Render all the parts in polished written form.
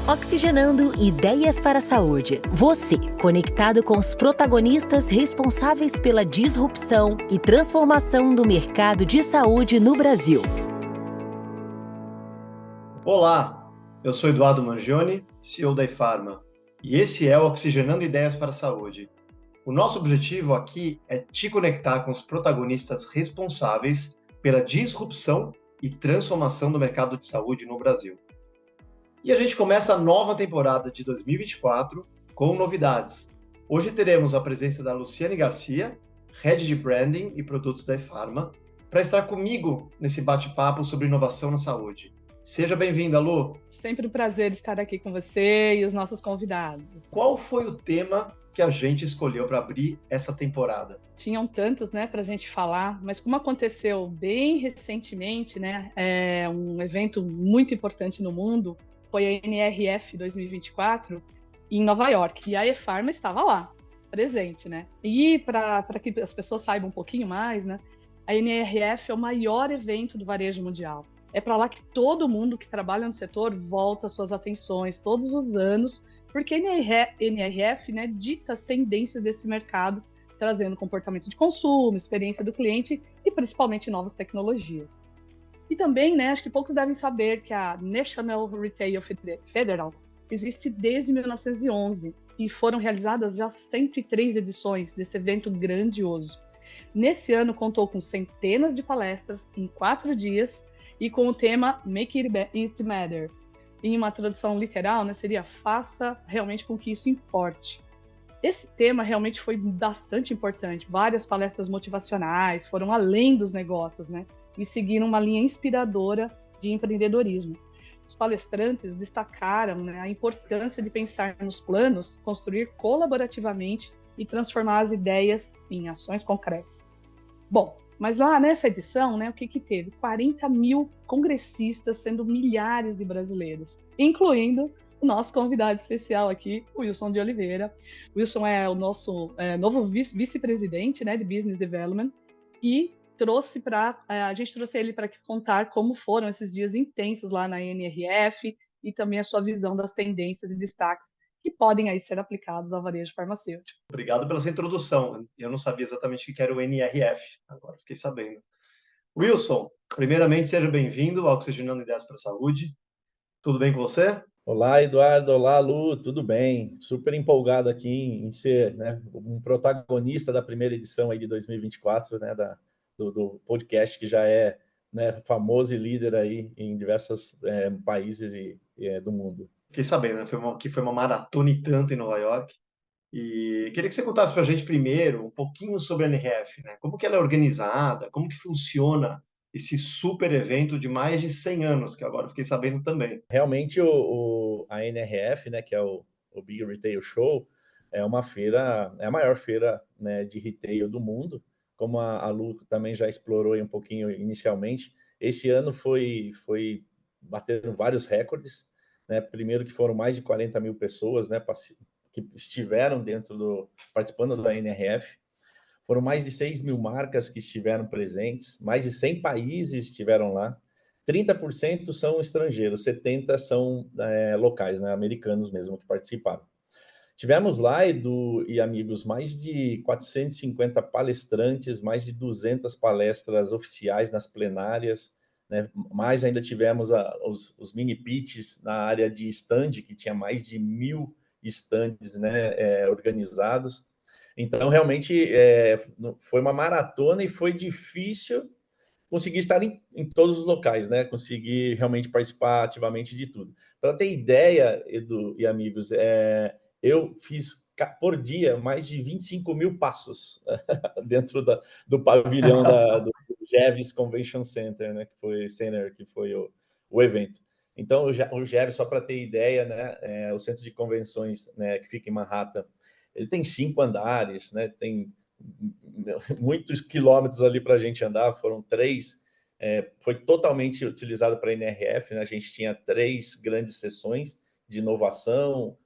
Oxigenando Ideias para a Saúde. Você, conectado com os protagonistas responsáveis pela disrupção e transformação do mercado de saúde no Brasil. Olá, eu sou Eduardo Mangione, CEO da ePharma, e esse é o Oxigenando Ideias para a Saúde. O nosso objetivo aqui é te conectar com os protagonistas responsáveis pela disrupção e transformação do mercado de saúde no Brasil. E a gente começa a nova temporada de 2024 com novidades. Hoje teremos a presença da Luciane Garcia, Head de Branding e Produtos da ePharma, para estar comigo nesse bate-papo sobre inovação na saúde. Seja bem-vinda, Lu. Sempre um prazer estar aqui com você e os nossos convidados. Qual foi o tema que a gente escolheu para abrir essa temporada? Tinham tantos, para a gente falar, mas como aconteceu bem recentemente, um evento muito importante no mundo, foi a NRF 2024 em Nova York, e a ePharma estava lá, presente, E para que as pessoas saibam um pouquinho mais, a NRF é o maior evento do varejo mundial. É para lá que todo mundo que trabalha no setor volta suas atenções todos os anos, porque a NRF dita as tendências desse mercado, trazendo comportamento de consumo, experiência do cliente e principalmente novas tecnologias. E também, acho que poucos devem saber que a National Retail Federal existe desde 1911 e foram realizadas já 103 edições desse evento grandioso. Nesse ano contou com centenas de palestras em 4 dias e com o tema Make It Matter. Em uma tradução literal, seria faça realmente com que isso importe. Esse tema realmente foi bastante importante. Várias palestras motivacionais foram além dos negócios, e seguiram uma linha inspiradora de empreendedorismo. Os palestrantes destacaram a importância de pensar nos planos, construir colaborativamente e transformar as ideias em ações concretas. Bom, mas lá nessa edição, o que teve? 40 mil congressistas, sendo milhares de brasileiros, incluindo o nosso convidado especial aqui, o Wilson de Oliveira. O Wilson é o nosso novo vice-presidente de Business Development e a gente trouxe ele para contar como foram esses dias intensos lá na NRF e também a sua visão das tendências e destaques que podem aí ser aplicados ao varejo farmacêutico. Obrigado pela sua introdução. Eu não sabia exatamente o que era o NRF, agora fiquei sabendo. Wilson, primeiramente, seja bem-vindo ao Oxigenando Ideias para a Saúde. Tudo bem com você? Olá, Eduardo. Olá, Lu. Tudo bem? Super empolgado aqui em ser um protagonista da primeira edição aí de 2024, do podcast que já é famoso e líder aí em diversos países do mundo. Fiquei sabendo, que foi uma maratona e tanto em Nova York. E queria que você contasse para a gente primeiro um pouquinho sobre a NRF, Como que ela é organizada, como que funciona esse super evento de mais de 100 anos, que agora eu fiquei sabendo também. Realmente a NRF, que é o Big Retail Show, é uma feira, é a maior feira de retail do mundo, como a Lu também já explorou um pouquinho inicialmente. Esse ano foi batendo vários recordes, Primeiro que foram mais de 40 mil pessoas, que estiveram participando da NRF. Foram mais de 6 mil marcas que estiveram presentes, mais de 100 países estiveram lá. 30% são estrangeiros, 70% são locais, americanos mesmo, que participaram. Tivemos lá, Edu e amigos, mais de 450 palestrantes, mais de 200 palestras oficiais nas plenárias, mais ainda tivemos os mini pitches na área de stand, que tinha mais de 1.000 stands organizados. Então, realmente, foi uma maratona e foi difícil conseguir estar em todos os locais, Conseguir realmente participar ativamente de tudo. Para ter ideia, Edu e amigos, eu fiz por dia mais de 25 mil passos dentro do pavilhão do Jeves Convention Center, que foi o evento. Então, o Jeves, só para ter ideia, o centro de convenções, que fica em Manhattan, ele tem 5 andares, tem muitos quilômetros ali para a gente andar, foram 3. Foi totalmente utilizado para a NRF, A gente tinha 3 grandes sessões de inovação,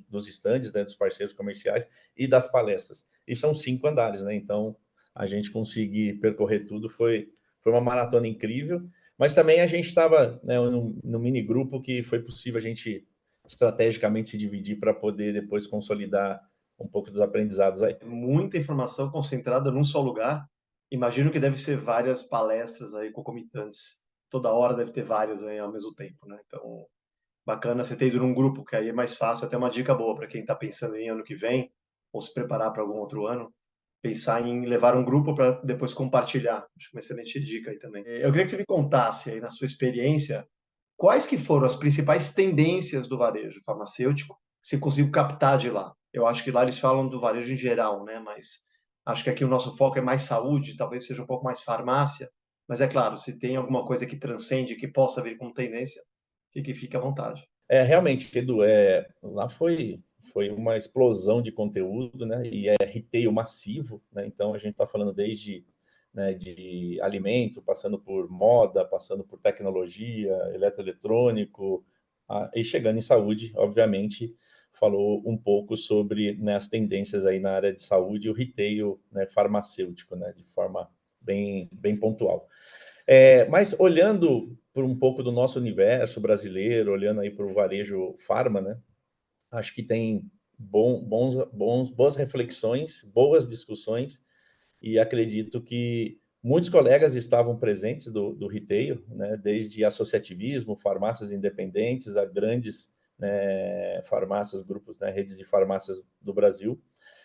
dos estandes, dos parceiros comerciais e das palestras. E são 5 andares, Então, a gente conseguir percorrer tudo foi uma maratona incrível. Mas também a gente estava, né, no mini grupo que foi possível a gente estrategicamente se dividir para poder depois consolidar um pouco dos aprendizados aí. Muita informação concentrada num só lugar. Imagino que deve ser várias palestras aí concomitantes. Toda hora deve ter várias aí ao mesmo tempo, né? Então, bacana você ter ido num grupo, que aí é mais fácil. Até uma dica boa para quem está pensando em ano que vem, ou se preparar para algum outro ano, pensar em levar um grupo para depois compartilhar. Acho que é uma excelente dica aí também. Eu queria que você me contasse aí, na sua experiência, quais que foram as principais tendências do varejo farmacêutico que você conseguiu captar de lá? Eu acho que lá eles falam do varejo em geral, né? Mas acho que aqui o nosso foco é mais saúde, talvez seja um pouco mais farmácia. Mas é claro, se tem alguma coisa que transcende, que possa vir como tendência, fique à vontade. Realmente, Edu, lá foi uma explosão de conteúdo, né? E é retail massivo, né? Então a gente está falando desde, né, de alimento, passando por moda, passando por tecnologia, eletroeletrônico, e chegando em saúde, obviamente, falou um pouco sobre, né, as tendências aí na área de saúde e o retail, né, farmacêutico, né, de forma bem pontual. Mas olhando por um pouco do nosso universo brasileiro, olhando aí para o varejo farma, né? Acho que tem boas reflexões, boas discussões, e acredito que muitos colegas estavam presentes do retail, né? Desde associativismo, farmácias independentes, a grandes, né, farmácias, grupos, né, redes de farmácias do Brasil.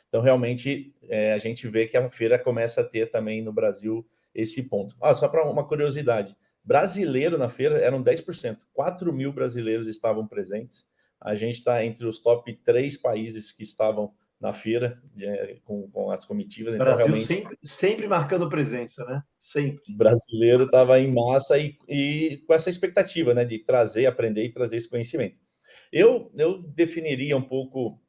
Então, realmente, a gente vê que a feira começa a ter também no Brasil esse ponto. Só para uma curiosidade, brasileiro na feira eram 10%, 4 mil brasileiros estavam presentes. A gente está entre os top 3 países que estavam na feira, com as comitivas, então Brasil realmente sempre marcando presença, né? Sempre. o brasileiro estava em massa e com essa expectativa, né, de trazer, aprender e trazer esse conhecimento. Eu definiria um pouco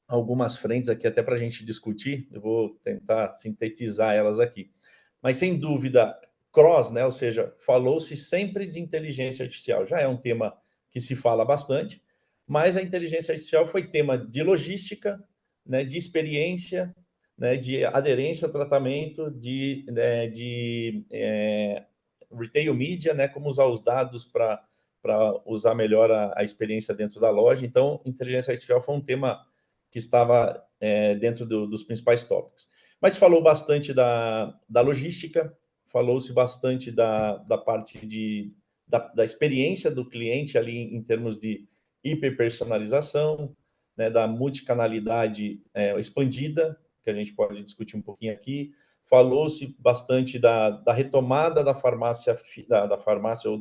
algumas frentes aqui até para a gente discutir, eu vou tentar sintetizar elas aqui. Mas, sem dúvida, cross, né? Ou seja, falou-se sempre de inteligência artificial, já é um tema que se fala bastante, mas a inteligência artificial foi tema de logística, né, de experiência, né, de aderência ao tratamento, de retail media, né, como usar os dados para usar melhor a experiência dentro da loja. Então, inteligência artificial foi um tema que estava dentro dos principais tópicos. Mas falou bastante da logística, falou-se bastante da parte da experiência do cliente ali em termos de hiperpersonalização, né, da multicanalidade expandida, que a gente pode discutir um pouquinho aqui. Falou-se bastante da retomada da farmácia, da farmácia ou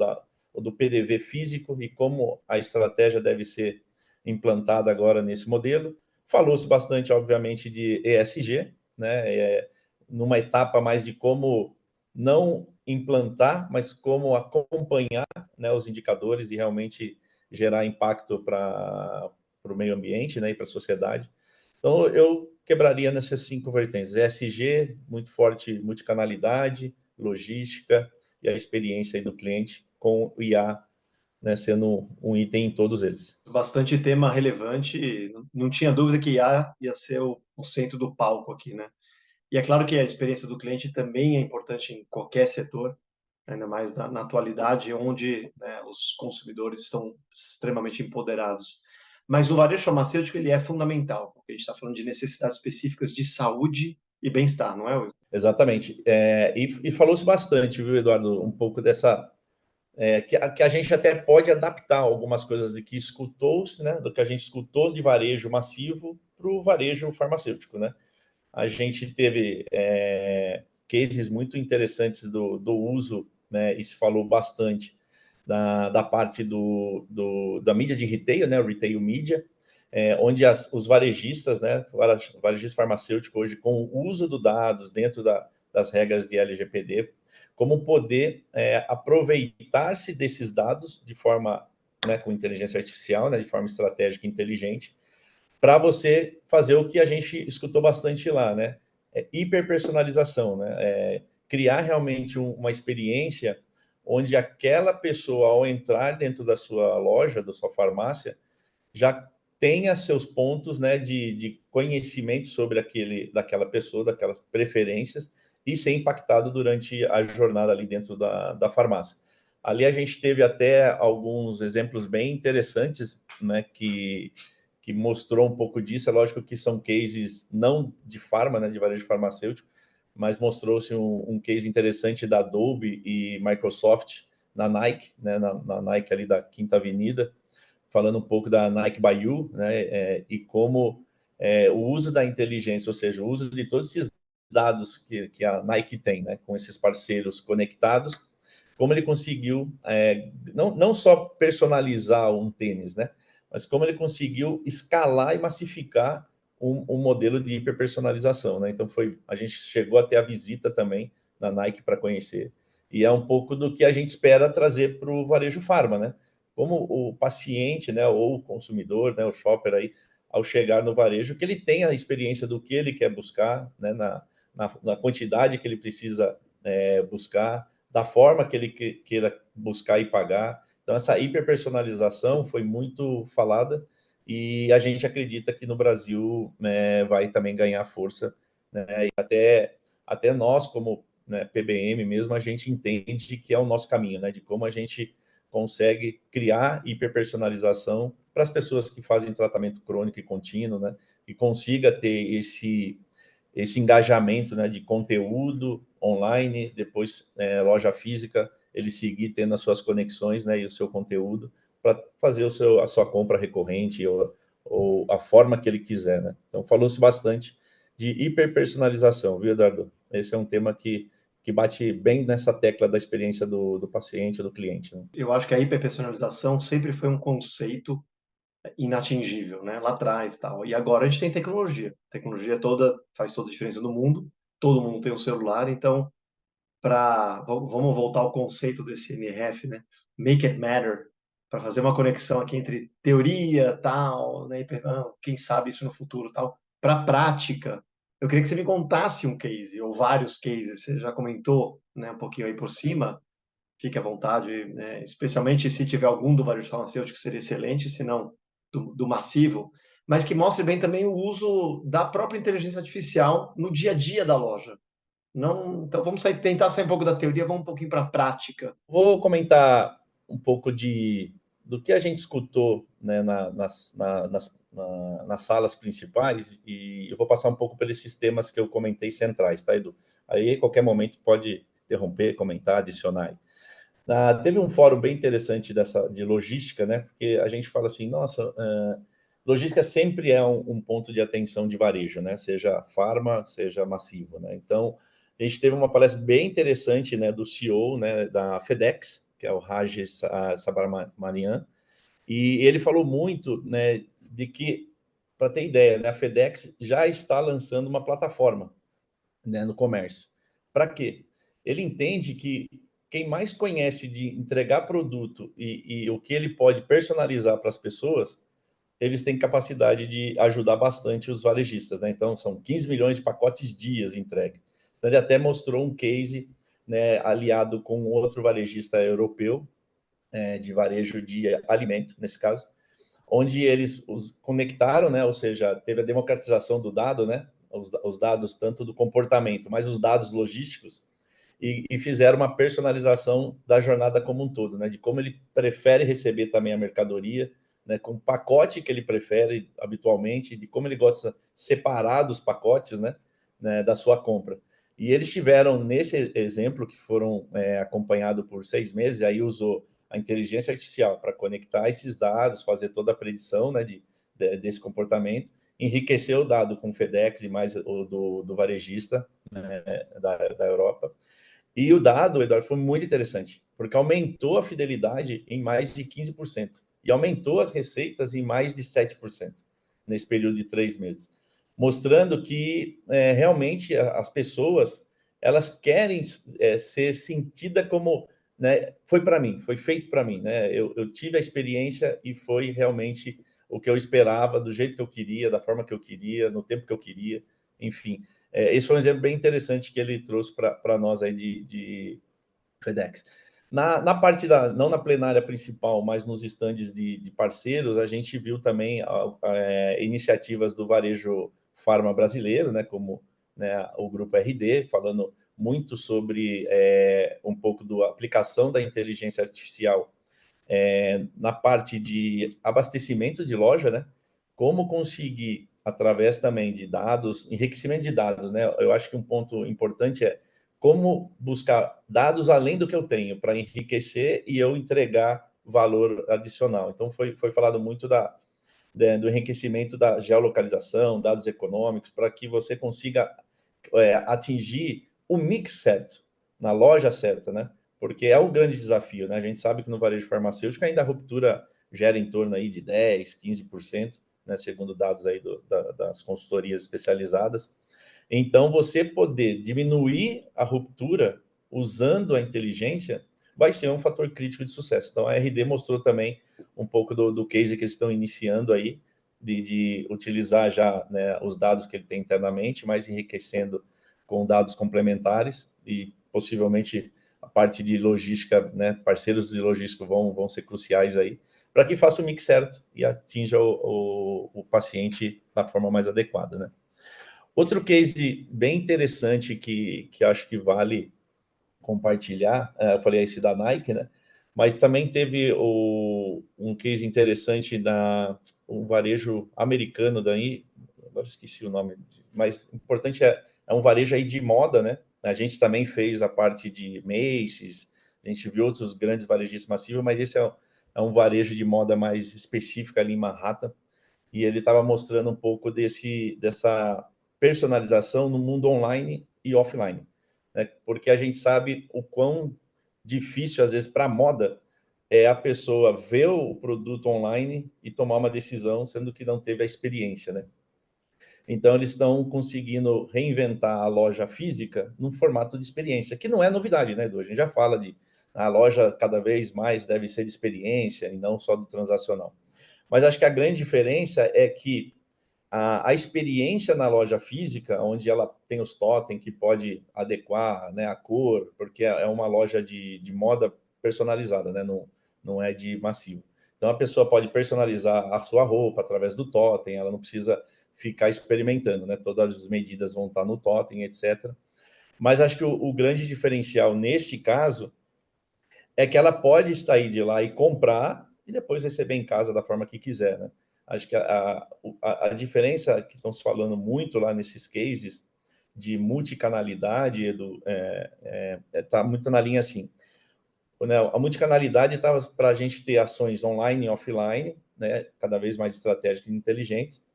do PDV físico e como a estratégia deve ser implantada agora nesse modelo. Falou-se bastante, obviamente, de ESG, né? Numa etapa mais de como não implantar, mas como acompanhar, né, os indicadores e realmente gerar impacto para o meio ambiente, né, e para a sociedade. Então, eu quebraria nessas 5 vertentes: ESG, muito forte, multicanalidade, logística e a experiência aí do cliente com o IA, né, sendo um item em todos eles. Bastante tema relevante. Não tinha dúvida que ia ser o centro do palco aqui, né? E é claro que a experiência do cliente também é importante em qualquer setor, ainda mais na atualidade, onde, né, os consumidores são extremamente empoderados. Mas no varejo farmacêutico ele é fundamental, porque a gente está falando de necessidades específicas de saúde e bem-estar, não é, Wilson? Exatamente. E falou-se bastante, viu, Eduardo, um pouco dessa. Que a gente até pode adaptar algumas coisas de que escutou-se, né, do que a gente escutou de varejo massivo para o varejo farmacêutico, né? A gente teve cases muito interessantes do uso, né, e se falou bastante da parte da mídia de retail, né, o retail media, onde os varejistas, né, varejista farmacêutico hoje, com o uso dos dados dentro das regras de LGPD, como poder aproveitar-se desses dados de forma, né, com inteligência artificial, né, de forma estratégica e inteligente, para você fazer o que a gente escutou bastante lá, né? Hiperpersonalização, né? Criar realmente uma experiência onde aquela pessoa, ao entrar dentro da sua loja, da sua farmácia, já tenha seus pontos, né, de conhecimento sobre daquela pessoa, daquelas preferências, e ser impactado durante a jornada ali dentro da farmácia. Ali a gente teve até alguns exemplos bem interessantes, né, que mostrou um pouco disso. É lógico que são cases não de farma, né, de varejo farmacêutico, mas mostrou-se um case interessante da Adobe e Microsoft na Nike, né, na Nike ali da Quinta Avenida, falando um pouco da Nike by You, né, e como o uso da inteligência, ou seja, o uso de todos esses dados que a Nike tem, né, com esses parceiros conectados, como ele conseguiu não só personalizar um tênis, né, mas como ele conseguiu escalar e massificar um modelo de hiperpersonalização, né? Então a gente chegou a ter a visita também na Nike para conhecer, e é um pouco do que a gente espera trazer para o varejo farma, né? Como o paciente, né, ou o consumidor, né, o shopper aí, ao chegar no varejo, que ele tenha a experiência do que ele quer buscar, né, na quantidade que ele precisa buscar, da forma que ele queira buscar e pagar. Então, essa hiperpersonalização foi muito falada e a gente acredita que no Brasil, né, vai também ganhar força, né, e até nós, como, né, PBM mesmo, a gente entende que é o nosso caminho, né, de como a gente consegue criar hiperpersonalização para as pessoas que fazem tratamento crônico e contínuo, né, e consiga ter esse engajamento, né, de conteúdo online, depois loja física, ele seguir tendo as suas conexões, né, e o seu conteúdo para fazer a sua compra recorrente ou a forma que ele quiser, né? Então, falou-se bastante de hiperpersonalização, viu, Eduardo? Esse é um tema que bate bem nessa tecla da experiência do paciente, do cliente, né? Eu acho que a hiperpersonalização sempre foi um conceito inatingível, né? Lá atrás, tal. E agora a gente tem tecnologia. A tecnologia faz toda a diferença no mundo. Todo mundo tem um celular, então vamos voltar ao conceito desse NRF, né? Make it matter, para fazer uma conexão aqui entre teoria, tal, né? Quem sabe isso no futuro, tal, para prática. Eu queria que você me contasse um case ou vários cases. Você já comentou, né, um pouquinho aí por cima. Fique à vontade, né? Especialmente se tiver algum do varejo farmacêutico, seria excelente, se não do massivo, mas que mostre bem também o uso da própria inteligência artificial no dia a dia da loja. Não, então vamos tentar sair um pouco da teoria, vamos um pouquinho para a prática. Vou comentar um pouco do que a gente escutou, né, nas salas principais, e eu vou passar um pouco pelos sistemas que eu comentei centrais, tá, Edu? Aí, a qualquer momento, pode interromper, comentar, adicionar. Teve um fórum bem interessante de logística, né? Porque a gente fala assim, nossa, logística sempre é um ponto de atenção de varejo, né? Seja farma, seja massivo, né? Então, a gente teve uma palestra bem interessante, né, do CEO, né, da FedEx, que é o Rajesh Subramanian, e ele falou muito, né, de que, para ter ideia, né, a FedEx já está lançando uma plataforma, né, no comércio. Para quê? Ele entende que quem mais conhece de entregar produto e o que ele pode personalizar para as pessoas, eles têm capacidade de ajudar bastante os varejistas, né? Então, são 15 milhões de pacotes dias entregue. Então, ele até mostrou um case, né, aliado com outro varejista europeu, de varejo de alimento, nesse caso, onde eles os conectaram, né? Ou seja, teve a democratização do dado, né? Os dados tanto do comportamento, mas os dados logísticos, e fizeram uma personalização da jornada como um todo, né? De como ele prefere receber também a mercadoria, né? Com o pacote que ele prefere habitualmente, de como ele gosta de separar dos pacotes, né? Da sua compra. E eles tiveram, nesse exemplo, que foram acompanhados por 6 meses, aí usou a inteligência artificial para conectar esses dados, fazer toda a predição, né, desse comportamento, enriquecer o dado com o FedEx e mais o do varejista, né, da Europa. E o dado, Eduardo, foi muito interessante, porque aumentou a fidelidade em mais de 15% e aumentou as receitas em mais de 7% nesse período de 3 meses, mostrando que realmente as pessoas elas querem ser sentidas como, né, foi para mim, foi feito para mim, né? Eu tive a experiência e foi realmente o que eu esperava, do jeito que eu queria, da forma que eu queria, no tempo que eu queria, enfim. Esse foi um exemplo bem interessante que ele trouxe para nós aí de FedEx. Na parte não na plenária principal, mas nos estandes de parceiros, a gente viu também iniciativas do varejo farma brasileiro, né, como, né, o Grupo RD, falando muito sobre um pouco da aplicação da inteligência artificial na parte de abastecimento de loja, né? Como conseguir, através também de dados, enriquecimento de dados, né? Eu acho que um ponto importante é como buscar dados além do que eu tenho para enriquecer e eu entregar valor adicional. Então, foi falado muito do enriquecimento da geolocalização, dados econômicos, para que você consiga atingir o mix certo, na loja certa, né? Porque é o grande desafio, né? A gente sabe que no varejo farmacêutico ainda a ruptura gera em torno aí de 10, 15%, né? Segundo dados aí das consultorias especializadas. Então, você poder diminuir a ruptura usando a inteligência vai ser um fator crítico de sucesso. Então, a RD mostrou também um pouco do case que eles estão iniciando aí, de utilizar já, né, os dados que ele tem internamente, mas enriquecendo com dados complementares e possivelmente a parte de logística, né, parceiros de logística vão ser cruciais aí, para que faça o mix certo e atinja o paciente da forma mais adequada, né? Outro case bem interessante que acho que vale compartilhar, eu falei esse da Nike, né? Mas também teve um case interessante um varejo americano daí, agora esqueci o nome, mas o importante é um varejo aí de moda, né? A gente também fez a parte de Macy's, a gente viu outros grandes varejistas massivos, mas esse é um varejo de moda mais específico ali em Manhattan, e ele estava mostrando um pouco dessa personalização no mundo online e offline, né? Porque a gente sabe o quão difícil, às vezes, para a moda é a pessoa ver o produto online e tomar uma decisão, sendo que não teve a experiência, né? Então, eles estão conseguindo reinventar a loja física num formato de experiência, que não é novidade, né, Edu? A gente já fala de a loja cada vez mais deve ser de experiência e não só do transacional. Mas acho que a grande diferença é que a experiência na loja física, onde ela tem os totens que pode adequar, né, a cor, porque é uma loja de moda personalizada, né, não é de massivo. Então, a pessoa pode personalizar a sua roupa através do totem, ela não precisa ficar experimentando, né? Todas as medidas vão estar no totem, etc. Mas acho que o grande diferencial nesse caso é que ela pode sair de lá e comprar e depois receber em casa da forma que quiser, né? Acho que a diferença que estão se falando muito lá nesses cases de multicanalidade, está muito na linha assim, né? A multicanalidade estava para a gente ter ações online e offline, né? Cada vez mais estratégicas e inteligentes,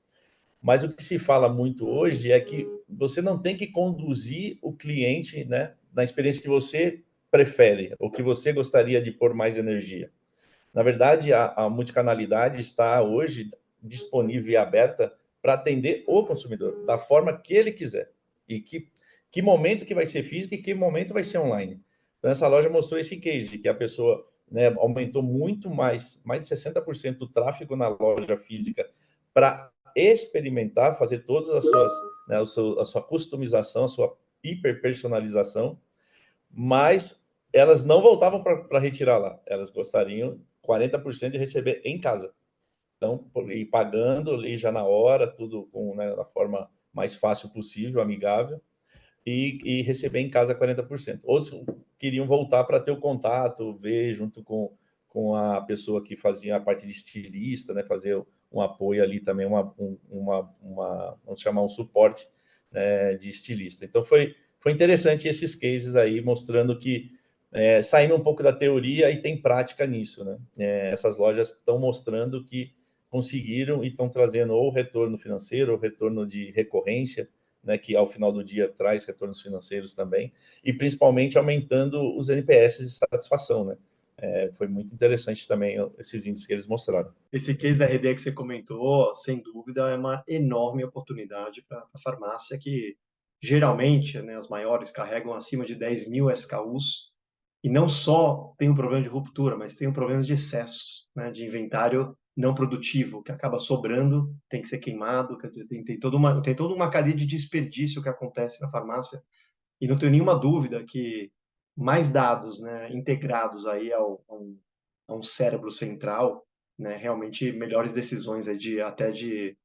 mas o que se fala muito hoje é que você não tem que conduzir o cliente, né, na experiência que você prefere, ou que você gostaria de pôr mais energia. Na verdade, a multicanalidade está hoje disponível e aberta para atender o consumidor, da forma que ele quiser. E que momento que vai ser físico e que momento vai ser online. Então, essa loja mostrou esse case, que a pessoa, né, aumentou muito mais de 60% do tráfego na loja física para experimentar, fazer todas as suas, né, a sua customização, a sua hiperpersonalização, mas elas não voltavam para retirar lá. Elas gostariam 40% de receber em casa. Então, ir pagando ali já na hora, tudo com, né, da forma mais fácil possível, amigável, e receber em casa 40%. Outros queriam voltar para ter o contato, ver junto com a pessoa que fazia a parte de estilista, né, fazer um apoio ali também, vamos chamar um suporte, né, de estilista. Então, foi interessante esses cases aí, mostrando que saindo um pouco da teoria e tem prática nisso, né? Essas lojas estão mostrando que conseguiram e estão trazendo ou retorno financeiro, ou retorno de recorrência, né, que ao final do dia traz retornos financeiros também, e principalmente aumentando os NPS de satisfação, né? Foi muito interessante também esses índices que eles mostraram. Esse case da RD que você comentou, sem dúvida, é uma enorme oportunidade para a farmácia, que geralmente, né, as maiores carregam acima de 10 mil SKUs, e não só tem um problema de ruptura, mas tem um problema de excessos, né, de inventário não produtivo, que acaba sobrando, tem que ser queimado, quer dizer, tem toda uma cadeia de desperdício que acontece na farmácia, e não tenho nenhuma dúvida que mais dados, né, integrados aí a um cérebro central, né, realmente melhores decisões aí até de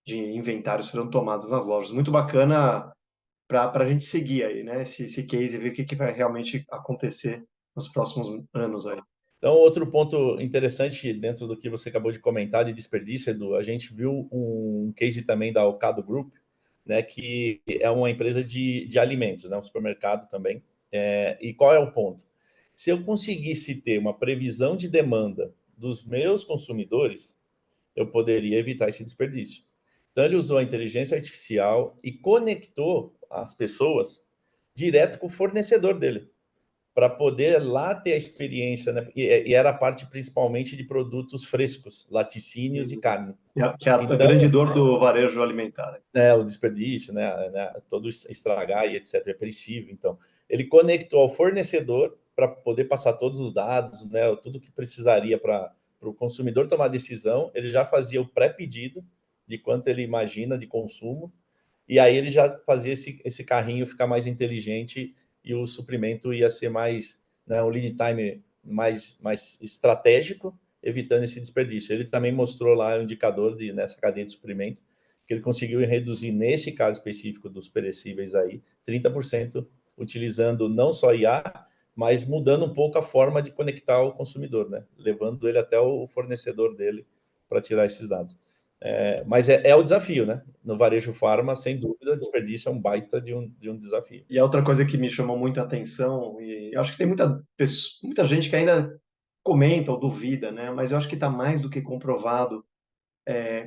inventário serão tomadas nas lojas. Muito bacana para a gente seguir aí, né, esse case e ver o que vai realmente acontecer nos próximos anos aí. Então, outro ponto interessante dentro do que você acabou de comentar de desperdício, Edu, a gente viu um case também da Ocado Group, né, que é uma empresa de alimentos, né, um supermercado também. E qual é o ponto? Se eu conseguisse ter uma previsão de demanda dos meus consumidores, eu poderia evitar esse desperdício. Então, ele usou a inteligência artificial e conectou as pessoas direto com o fornecedor dele, para poder lá ter a experiência, né? E era a parte principalmente de produtos frescos, laticínios e carne. Que é a Então, grande dor do varejo alimentar. o desperdício, né, todo estragar e etc. é perecível. Então, ele conectou ao fornecedor para poder passar todos os dados, né, tudo que precisaria para o consumidor tomar decisão. Ele já fazia o pré-pedido de quanto ele imagina de consumo, e aí ele já fazia esse carrinho ficar mais inteligente e o suprimento ia ser mais, né, um lead time mais estratégico, evitando esse desperdício. Ele também mostrou lá o indicador nessa cadeia de suprimento, que ele conseguiu reduzir, nesse caso específico dos perecíveis aí, 30%, utilizando não só IA, mas mudando um pouco a forma de conectar o consumidor, né? Levando ele até o fornecedor dele para tirar esses dados. Mas é o desafio, né? No varejo farma, sem dúvida, desperdício é um baita de um desafio. E a outra coisa que me chamou muita atenção, e eu acho que tem muita gente que ainda comenta ou duvida, né? Mas eu acho que está mais do que comprovado,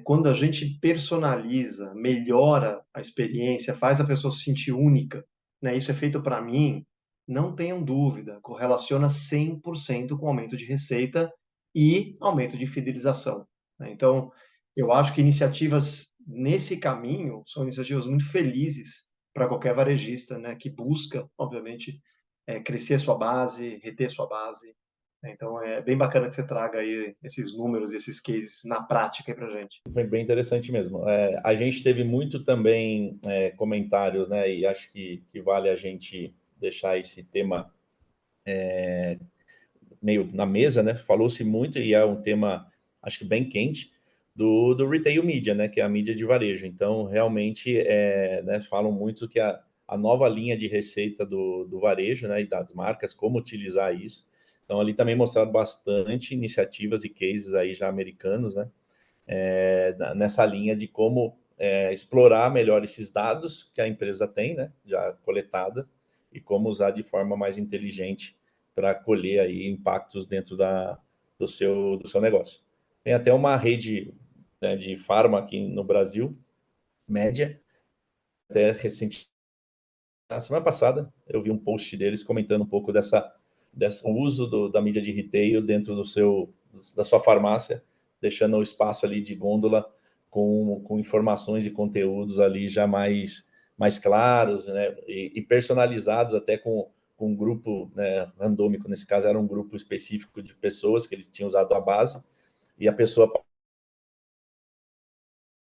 quando a gente personaliza, melhora a experiência, faz a pessoa se sentir única, né? Isso é feito para mim, não tenham dúvida, correlaciona 100% com aumento de receita e aumento de fidelização, né? Então, eu acho que iniciativas nesse caminho são iniciativas muito felizes para qualquer varejista, né? Que busca, obviamente, crescer sua base, reter sua base. Então, é bem bacana que você traga aí esses números e esses cases na prática aí para gente. Foi bem interessante mesmo. A gente teve muito também comentários, né? E acho que vale a gente deixar esse tema meio na mesa, né? Falou-se muito, e é um tema, acho que bem quente, do retail media, né? Que é a mídia de varejo. Então, realmente, né, falam muito que a nova linha de receita do varejo, né? E das marcas, como utilizar isso. Então, ali também mostraram bastante iniciativas e cases aí já americanos, né? Nessa linha de como explorar melhor esses dados que a empresa tem, né? Já coletada, e como usar de forma mais inteligente para colher aí impactos dentro do seu negócio. Tem até uma rede, né, de farma aqui no Brasil, média, até recentemente, na semana passada, eu vi um post deles comentando um pouco desse uso da mídia de retail dentro da sua farmácia, deixando o espaço ali de gôndola com informações e conteúdos ali já mais claros, né, e personalizados até com um grupo, né, randômico. Nesse caso era um grupo específico de pessoas que eles tinham usado a base, e a pessoa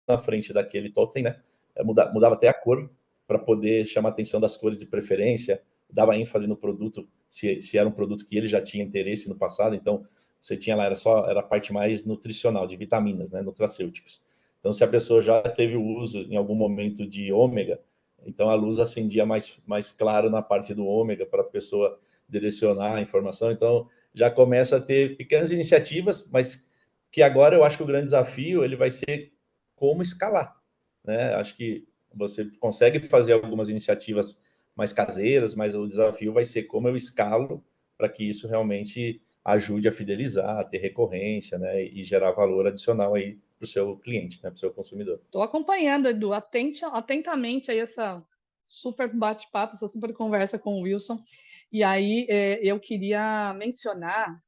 na frente daquele totem, né, mudava até a cor para poder chamar a atenção das cores de preferência, dava ênfase no produto, se era um produto que ele já tinha interesse no passado. Então você tinha lá, era a parte mais nutricional, de vitaminas, né, nutracêuticos. Então, se a pessoa já teve o uso em algum momento de ômega, então a luz acendia mais claro na parte do ômega para a pessoa direcionar a informação. Então, já começa a ter pequenas iniciativas, mas que agora eu acho que o grande desafio ele vai ser como escalar, né? Acho que você consegue fazer algumas iniciativas mais caseiras, mas o desafio vai ser como eu escalo para que isso realmente ajude a fidelizar, a ter recorrência, né, e gerar valor adicional aí para o seu cliente, né, para o seu consumidor. Estou acompanhando, Edu, atentamente aí essa super bate-papo, essa super conversa com o Wilson. E aí eu queria mencionar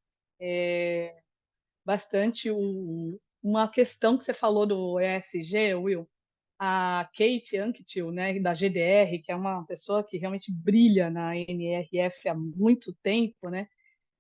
bastante uma questão que você falou do ESG, Will. A Kate Anquetil, né, da GDR, que é uma pessoa que realmente brilha na NRF há muito tempo, né?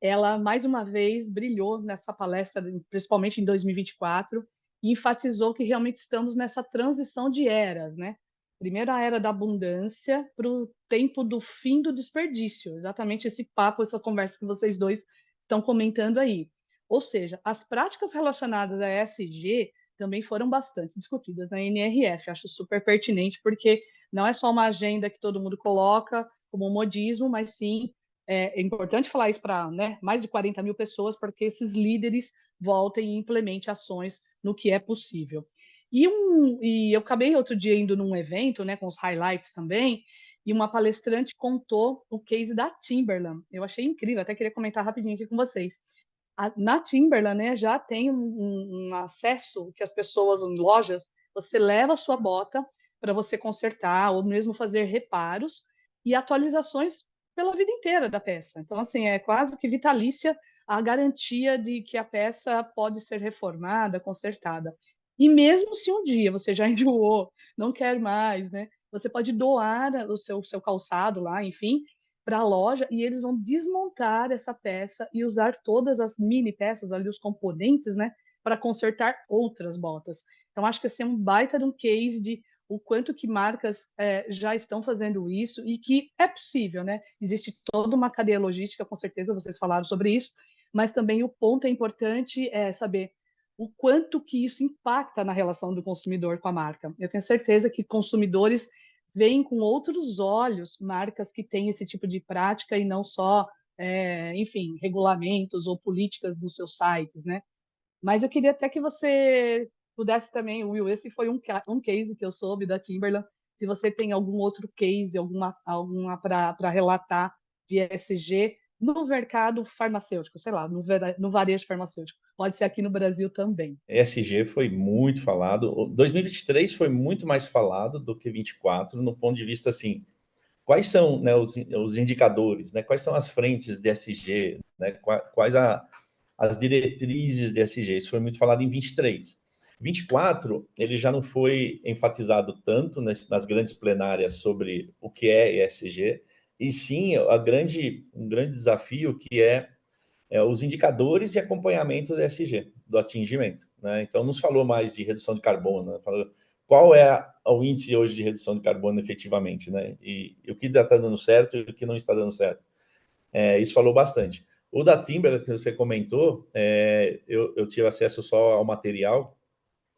Ela, mais uma vez, brilhou nessa palestra, principalmente em 2024, e enfatizou que realmente estamos nessa transição de eras, né? Primeiro a era da abundância para o tempo do fim do desperdício, exatamente esse papo, essa conversa que vocês dois estão comentando aí. Ou seja, as práticas relacionadas a ESG também foram bastante discutidas na NRF. Acho super pertinente, porque não é só uma agenda que todo mundo coloca como um modismo, mas sim é importante falar isso para, né, mais de 40 mil pessoas, para que esses líderes voltem e implementem ações no que é possível. E eu acabei outro dia indo num evento, né, com os highlights também, e uma palestrante contou o case da Timberland. Eu achei incrível, até queria comentar rapidinho aqui com vocês. Na Timberland, né, já tem um acesso que as pessoas em lojas, você leva a sua bota para você consertar ou mesmo fazer reparos e atualizações pela vida inteira da peça. Então, assim, é quase que vitalícia a garantia de que a peça pode ser reformada, consertada. E mesmo se um dia você já enjoou, não quer mais, né? Você pode doar o seu calçado lá, enfim, para a loja e eles vão desmontar essa peça e usar todas as mini peças ali, os componentes, né, para consertar outras botas. Então, acho que esse é um baita de um case de o quanto que marcas já estão fazendo isso e que é possível, né? Existe toda uma cadeia logística, com certeza vocês falaram sobre isso, mas também o ponto é importante é saber o quanto que isso impacta na relação do consumidor com a marca. Eu tenho certeza que consumidores veem com outros olhos marcas que têm esse tipo de prática e não só, enfim, regulamentos ou políticas nos seus sites, né? Mas eu queria até que você pudesse também, Will, esse foi um case que eu soube da Timberland. Se você tem algum outro case, alguma para relatar de ESG no mercado farmacêutico, sei lá, no varejo farmacêutico. Pode ser aqui no Brasil também. ESG foi muito falado. 2023 foi muito mais falado do que 24, no ponto de vista assim, quais são, né, os indicadores, né, quais são as frentes de ESG, né, quais as diretrizes de ESG. Isso foi muito falado em 23. 24, ele já não foi enfatizado tanto nas grandes plenárias sobre o que é ESG, e sim um grande desafio que é os indicadores e acompanhamento do ESG, do atingimento. Né? Então, não se falou mais de redução de carbono, né? Falou qual é o índice hoje de redução de carbono efetivamente, né? E o que está dando certo e o que não está dando certo. Isso falou bastante. O da Timber, que você comentou, eu tive acesso só ao material,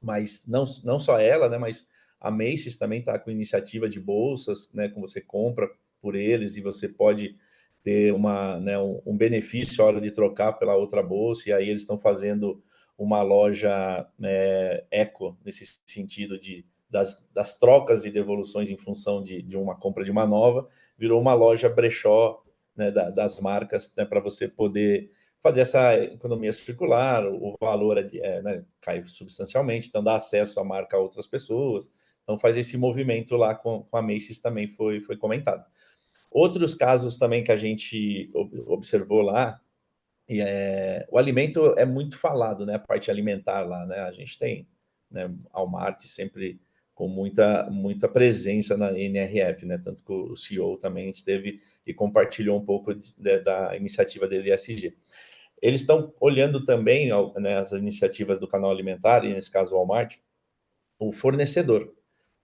mas não só ela, né? Mas a Macy's também está com iniciativa de bolsas, né? Que você compra por eles e você pode ter um benefício a hora de trocar pela outra bolsa, e aí eles estão fazendo uma loja eco, nesse sentido das trocas e devoluções em função de uma compra de uma nova, virou uma loja brechó, né, das marcas, né, para você poder fazer essa economia circular, o valor né, cai substancialmente, então dá acesso à marca a outras pessoas, então faz esse movimento lá com a Macy's também foi comentado. Outros casos também que a gente observou lá, o alimento é muito falado, né? A parte alimentar lá, né? A gente tem, né, Walmart sempre com muita presença na NRF, né? Tanto que o CEO também esteve e compartilhou um pouco da iniciativa dele ESG. Eles estão olhando também, né, as iniciativas do canal alimentar, e nesse caso o Walmart, o fornecedor.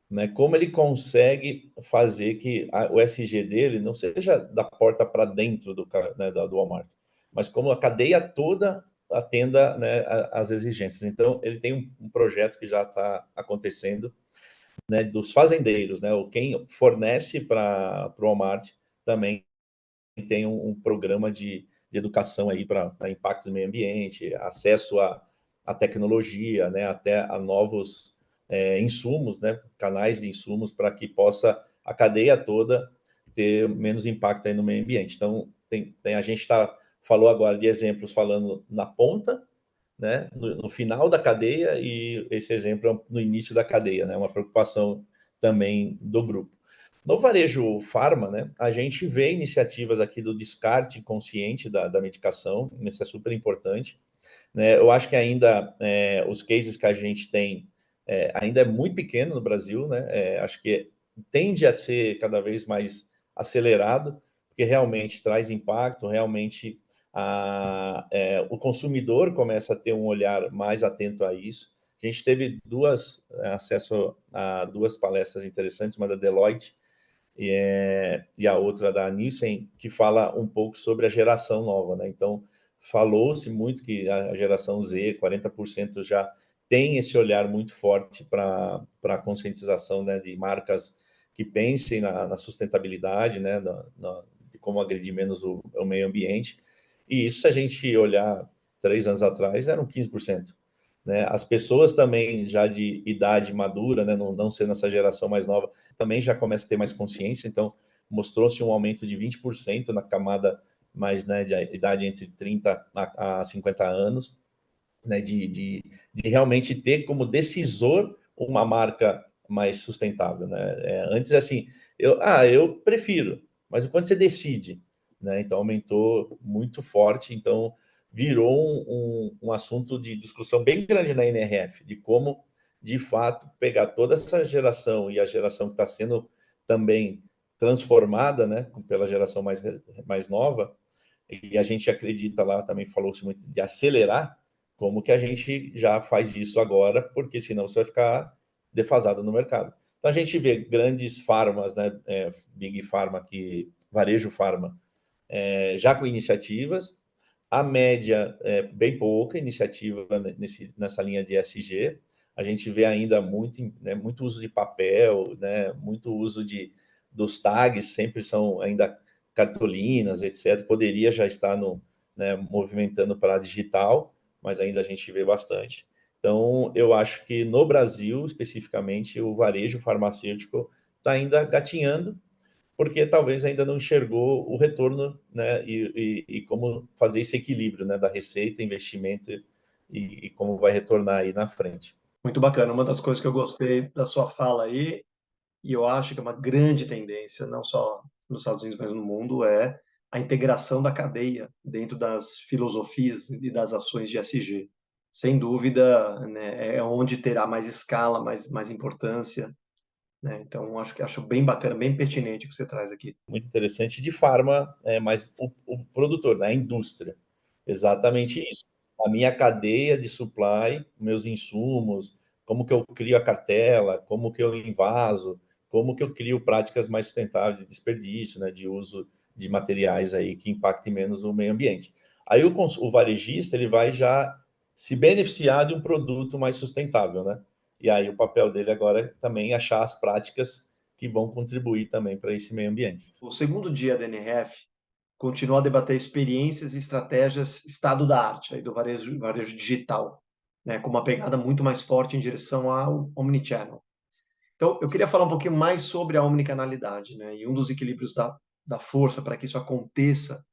Né, como ele consegue fazer que o SG dele não seja da porta para dentro né, do Walmart, mas como a cadeia toda atenda, né, as exigências. Então, ele tem um projeto que já está acontecendo, né, dos fazendeiros, né, ou quem fornece para o Walmart também tem um programa de educação aí para impacto no meio ambiente, acesso à tecnologia, né, até a novos insumos, né, canais de insumos para que possa a cadeia toda ter menos impacto aí no meio ambiente. Então, a gente falou agora de exemplos falando na ponta, né, no final da cadeia, e esse exemplo é no início da cadeia, né, uma preocupação também do grupo. No varejo farma, né, a gente vê iniciativas aqui do descarte consciente da medicação, isso é super importante. Né? Eu acho que ainda os cases que a gente tem ainda é muito pequeno no Brasil, né? Acho que tende a ser cada vez mais acelerado, porque realmente traz impacto, realmente o consumidor começa a ter um olhar mais atento a isso. A gente teve acesso a duas palestras interessantes, uma da Deloitte e a outra da Nielsen, que fala um pouco sobre a geração nova, né? Então, falou-se muito que a geração Z, 40% já tem esse olhar muito forte para a conscientização, né, de marcas que pensem na sustentabilidade, né, de como agredir menos o meio ambiente. E isso, se a gente olhar 3 anos atrás, eram 15%. Né? As pessoas também já de idade madura, né, não sendo essa geração mais nova, também já começam a ter mais consciência, então mostrou-se um aumento de 20% na camada mais, né, de idade entre 30 a 50 anos, né, de realmente ter como decisor uma marca mais sustentável, né? Antes, assim, eu prefiro, mas quando você decide, né? Então, aumentou muito forte, então virou um assunto de discussão bem grande na NRF, de como, de fato, pegar toda essa geração e a geração que está sendo também transformada, né, pela geração mais nova, e a gente acredita lá, também falou-se muito de acelerar, como que a gente já faz isso agora, porque senão você vai ficar defasado no mercado. Então a gente vê grandes farmas, né, Big Pharma, varejo farma, já com iniciativas, a média é bem pouca iniciativa nessa linha de ESG, a gente vê ainda muito uso de papel, né, muito uso dos tags, sempre são ainda cartolinas, etc. Poderia já estar movimentando para digital, mas ainda a gente vê bastante. Então, eu acho que no Brasil, especificamente, o varejo farmacêutico está ainda gatinhando, porque talvez ainda não enxergou o retorno, né, e como fazer esse equilíbrio, né, da receita, investimento e como vai retornar aí na frente. Muito bacana. Uma das coisas que eu gostei da sua fala aí, e eu acho que é uma grande tendência, não só nos Estados Unidos, mas no mundo, é a integração da cadeia dentro das filosofias e das ações de ESG. Sem dúvida, né, é onde terá mais escala, mais importância, né? Então, acho bem bacana, bem pertinente o que você traz aqui. Muito interessante de farma, mas o produtor, né, a indústria. Exatamente isso. A minha cadeia de supply, meus insumos, como que eu crio a cartela, como que eu invaso, como que eu crio práticas mais sustentáveis de desperdício, né, de uso de materiais aí que impactem menos o meio ambiente. Aí o varejista ele vai já se beneficiar de um produto mais sustentável, né? E aí o papel dele agora é também achar as práticas que vão contribuir também para esse meio ambiente. O segundo dia da NRF continua a debater experiências e estratégias estado da arte, aí do varejo digital, né, com uma pegada muito mais forte em direção ao omnichannel. Então, eu queria falar um pouquinho mais sobre a omnicanalidade, né, e um dos equilíbrios da força para que isso aconteça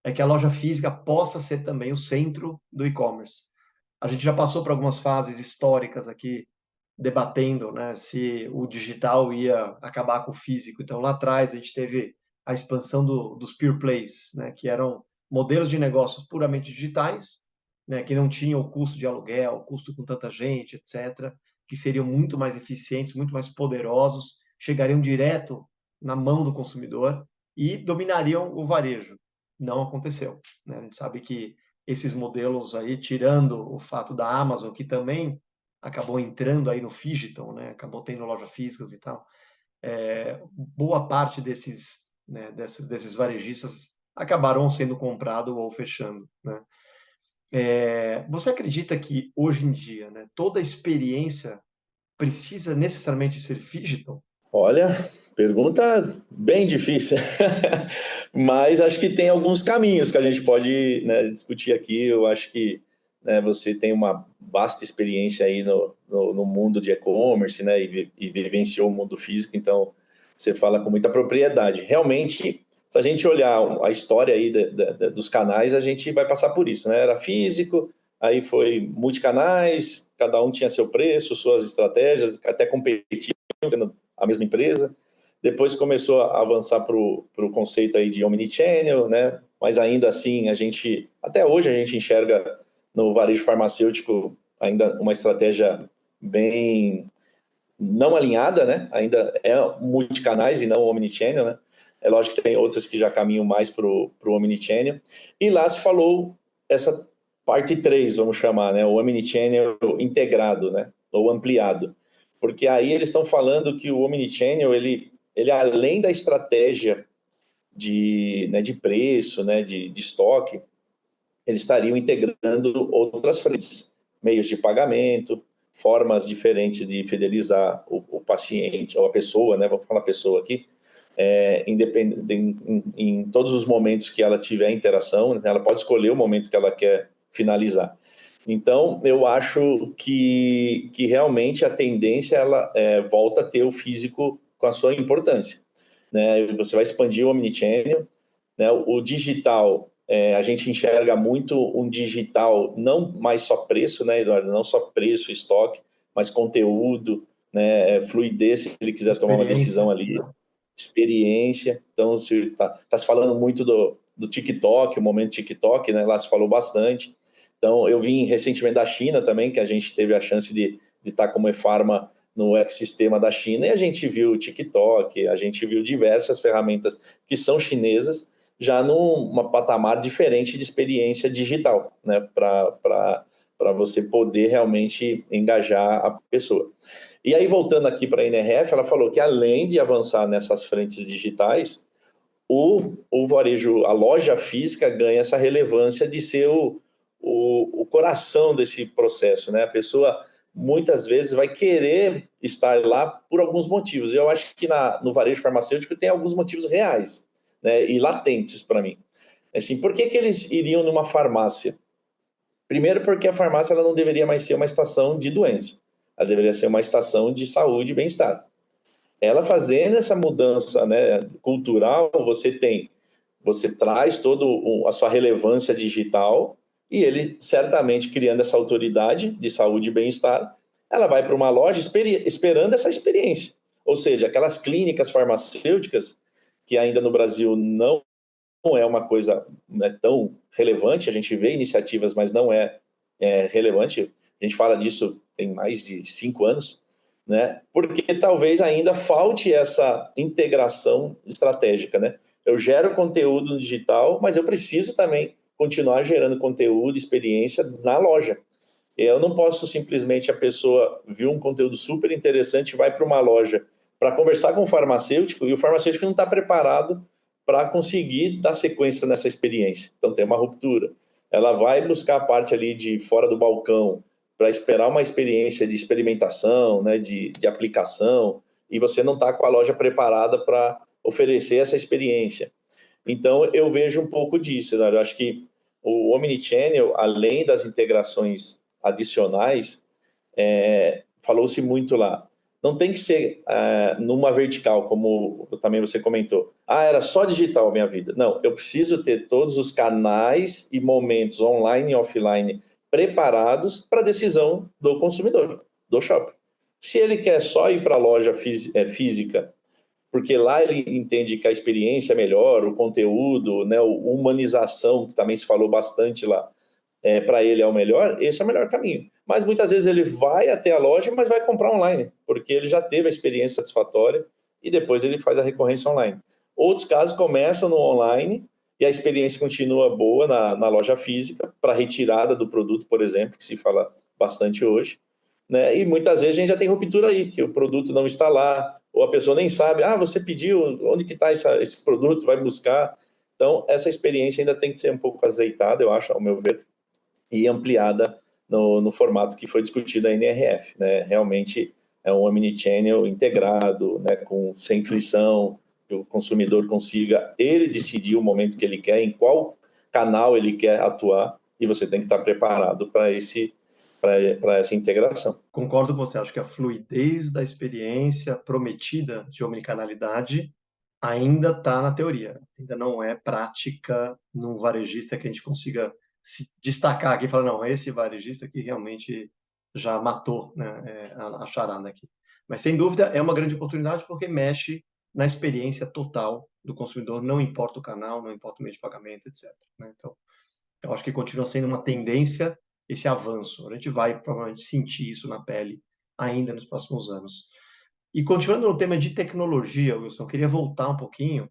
é que a loja física possa ser também o centro do e-commerce. A gente já passou por algumas fases históricas aqui debatendo, né, se o digital ia acabar com o físico. Então, lá atrás, a gente teve a expansão dos pure plays, né, que eram modelos de negócios puramente digitais, né, que não tinham o custo de aluguel, custo com tanta gente, etc., que seriam muito mais eficientes, muito mais poderosos, chegariam direto na mão do consumidor e dominariam o varejo. Não aconteceu, né? A gente sabe que esses modelos aí, tirando o fato da Amazon, que também acabou entrando aí no Phygital, né? Acabou tendo lojas físicas e tal. Boa parte desses, né, desses varejistas acabaram sendo comprados ou fechando, né? Você acredita que hoje em dia, né, toda experiência precisa necessariamente ser Phygital? Olha, pergunta bem difícil, mas acho que tem alguns caminhos que a gente pode, né, discutir aqui. Eu acho que, né, você tem uma vasta experiência aí no mundo de e-commerce, né, e vivenciou o mundo físico, então você fala com muita propriedade. Realmente, se a gente olhar a história aí dos canais, a gente vai passar por isso, né? Era físico, aí foi multicanais, cada um tinha seu preço, suas estratégias, até competiam sendo a mesma empresa. Depois começou a avançar para o conceito aí de omnichannel, né? Mas ainda assim, até hoje a gente enxerga no varejo farmacêutico ainda uma estratégia bem não alinhada, né? Ainda é multicanais e não omnichannel, né? É lógico que tem outras que já caminham mais para o omnichannel. E lá se falou essa parte 3, vamos chamar, né? O omnichannel integrado, né? Ou ampliado. Porque aí eles estão falando que o omnichannel, ele além da estratégia de preço, né? De estoque, eles estariam integrando outras frentes, meios de pagamento, formas diferentes de fidelizar o paciente, ou a pessoa, né, vou falar pessoa aqui, independente, em todos os momentos que ela tiver interação, né, ela pode escolher o momento que ela quer finalizar. Então, eu acho que realmente a tendência ela volta a ter o físico com a sua importância, né? Você vai expandir o omnichannel, né? O digital, a gente enxerga muito um digital, não mais só preço, né, Eduardo? Não só preço, estoque, mas conteúdo, né? Fluidez, se ele quiser tomar uma decisão ali, experiência. Então, se tá se falando muito do TikTok, o momento TikTok, né? Lá se falou bastante. Então, eu vim recentemente da China também, que a gente teve a chance de estar como eFarma no ecossistema da China, e a gente viu o TikTok, a gente viu diversas ferramentas que são chinesas, já num patamar diferente de experiência digital, né? Para você poder realmente engajar a pessoa. E aí, voltando aqui para a NRF, ela falou que além de avançar nessas frentes digitais, o varejo, a loja física ganha essa relevância de ser o coração desse processo, né? A pessoa muitas vezes vai querer estar lá por alguns motivos. Eu acho que no varejo farmacêutico tem alguns motivos reais, né, e latentes para mim. Assim, por que eles iriam numa farmácia? Primeiro, porque a farmácia ela não deveria mais ser uma estação de doença. Ela deveria ser uma estação de saúde e bem-estar. Ela fazendo essa mudança, né, cultural, você traz toda a sua relevância digital e ele certamente criando essa autoridade de saúde e bem-estar, ela vai para uma loja esperando essa experiência. Ou seja, aquelas clínicas farmacêuticas que ainda no Brasil não é uma coisa, né, tão relevante, a gente vê iniciativas, mas não é relevante. A gente fala disso tem mais de 5 anos, né? Porque talvez ainda falte essa integração estratégica, né? Eu gero conteúdo no digital, mas eu preciso também continuar gerando conteúdo, experiência na loja. Eu não posso simplesmente a pessoa viu um conteúdo super interessante, vai para uma loja para conversar com o farmacêutico e o farmacêutico não está preparado para conseguir dar sequência nessa experiência. Então tem uma ruptura. Ela vai buscar a parte ali de fora do balcão para esperar uma experiência de experimentação, né, de aplicação, e você não está com a loja preparada para oferecer essa experiência. Então, eu vejo um pouco disso, né? Eu acho que o Omnichannel, além das integrações adicionais, falou-se muito lá, não tem que ser numa vertical, como também você comentou. Era só digital a minha vida. Não, eu preciso ter todos os canais e momentos online e offline preparados para a decisão do consumidor, do shopper. Se ele quer só ir para a loja física, porque lá ele entende que a experiência é melhor, o conteúdo, né, a humanização, que também se falou bastante lá, para ele é o melhor, esse é o melhor caminho. Mas muitas vezes ele vai até a loja, mas vai comprar online, porque ele já teve a experiência satisfatória e depois ele faz a recorrência online. Outros casos começam no online e a experiência continua boa na loja física, para retirada do produto, por exemplo, que se fala bastante hoje, né? E muitas vezes a gente já tem ruptura aí, que o produto não está lá, ou a pessoa nem sabe, você pediu, onde que está esse produto, vai buscar. Então, essa experiência ainda tem que ser um pouco azeitada, eu acho, ao meu ver, e ampliada no formato que foi discutido a NRF, né? Realmente é um omnichannel integrado, né, sem frição, que o consumidor consiga ele decidir o momento que ele quer, em qual canal ele quer atuar, e você tem que estar preparado para essa integração. Concordo com você, acho que a fluidez da experiência prometida de omnicanalidade ainda está na teoria, ainda não é prática num varejista que a gente consiga se destacar aqui e falar, não, esse varejista que realmente já matou, né, a charada aqui. Mas, sem dúvida, é uma grande oportunidade porque mexe na experiência total do consumidor, não importa o canal, não importa o meio de pagamento, etc. Né? Então, eu acho que continua sendo uma tendência esse avanço. A gente vai provavelmente sentir isso na pele ainda nos próximos anos. E continuando no tema de tecnologia, Wilson, eu queria voltar um pouquinho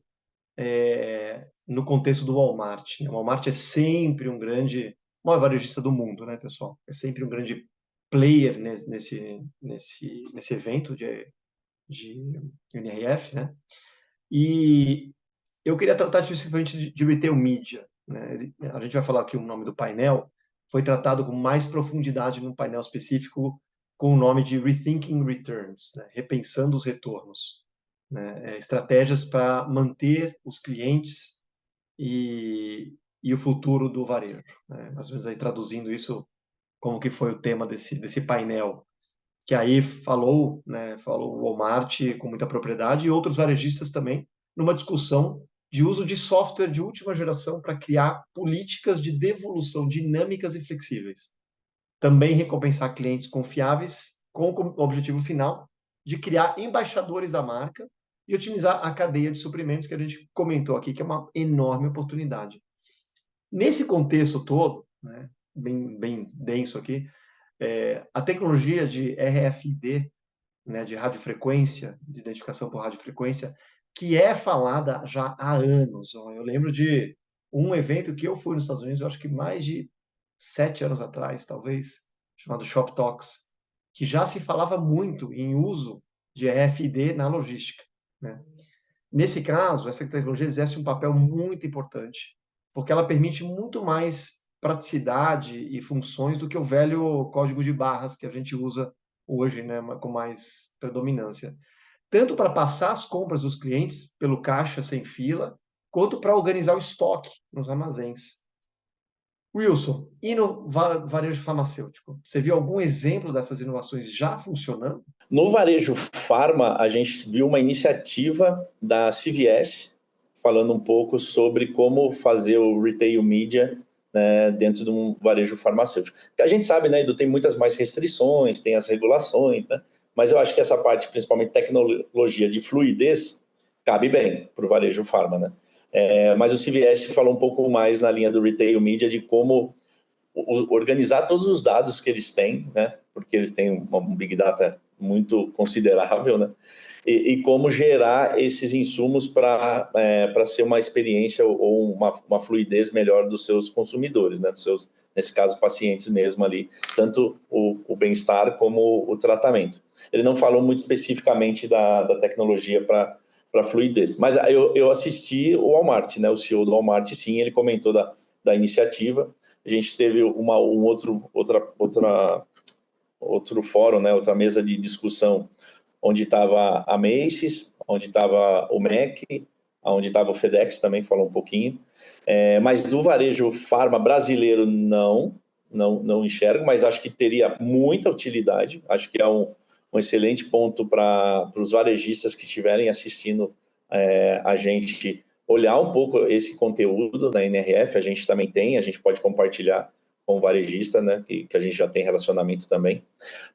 no contexto do Walmart. O Walmart é sempre um grande, maior varejista do mundo, né, pessoal? É sempre um grande player nesse evento de NRF, né? E eu queria tratar especificamente de retail media, né? A gente vai falar aqui o nome do painel, foi tratado com mais profundidade num painel específico com o nome de Rethinking Returns, né? Repensando os retornos, né? Estratégias para manter os clientes e o futuro do varejo, né? Mais ou menos aí traduzindo isso como que foi o tema desse painel, que aí falou, né, falou o Walmart com muita propriedade e outros varejistas também, numa discussão de uso de software de última geração para criar políticas de devolução dinâmicas e flexíveis. Também recompensar clientes confiáveis com o objetivo final de criar embaixadores da marca e otimizar a cadeia de suprimentos que a gente comentou aqui, que é uma enorme oportunidade. Nesse contexto todo, né, bem denso aqui, a tecnologia de RFID, né, de radiofrequência, de identificação por radiofrequência, que é falada já há anos. Eu lembro de um evento que eu fui nos Estados Unidos, eu acho que mais de 7 anos atrás, talvez, chamado Shop Talks, que já se falava muito em uso de RFID na logística, né? Nesse caso, essa tecnologia exerce um papel muito importante, porque ela permite muito mais praticidade e funções do que o velho código de barras que a gente usa hoje, né, com mais predominância. Tanto para passar as compras dos clientes pelo caixa sem fila, quanto para organizar o estoque nos armazéns. Wilson, e no varejo farmacêutico? Você viu algum exemplo dessas inovações já funcionando? No varejo farma, a gente viu uma iniciativa da CVS falando um pouco sobre como fazer o retail media, né, dentro de um varejo farmacêutico. Porque a gente sabe, né, Edu, tem muitas mais restrições, tem as regulações, né? Mas eu acho que essa parte, principalmente tecnologia de fluidez, cabe bem para o varejo farma, né? Mas o CVS falou um pouco mais na linha do retail media de como organizar todos os dados que eles têm, né? Porque eles têm um big data muito considerável, né? E como gerar esses insumos para ser uma experiência ou uma fluidez melhor dos seus consumidores, né? Dos seus, nesse caso, pacientes mesmo ali, tanto o bem-estar como o tratamento. Ele não falou muito especificamente da tecnologia para fluidez, mas eu assisti o Walmart, né? O CEO do Walmart, sim, ele comentou da iniciativa. A gente teve outro fórum, né? Outra mesa de discussão onde estava a Macy's, onde estava o MEC, onde estava o FedEx também falou um pouquinho. Mas do varejo farma brasileiro não enxergo, mas acho que teria muita utilidade. Acho que é um excelente ponto para os varejistas que estiverem assistindo a gente olhar um pouco esse conteúdo da NRF. A gente também tem, a gente pode compartilhar com o varejista, né, que a gente já tem relacionamento também,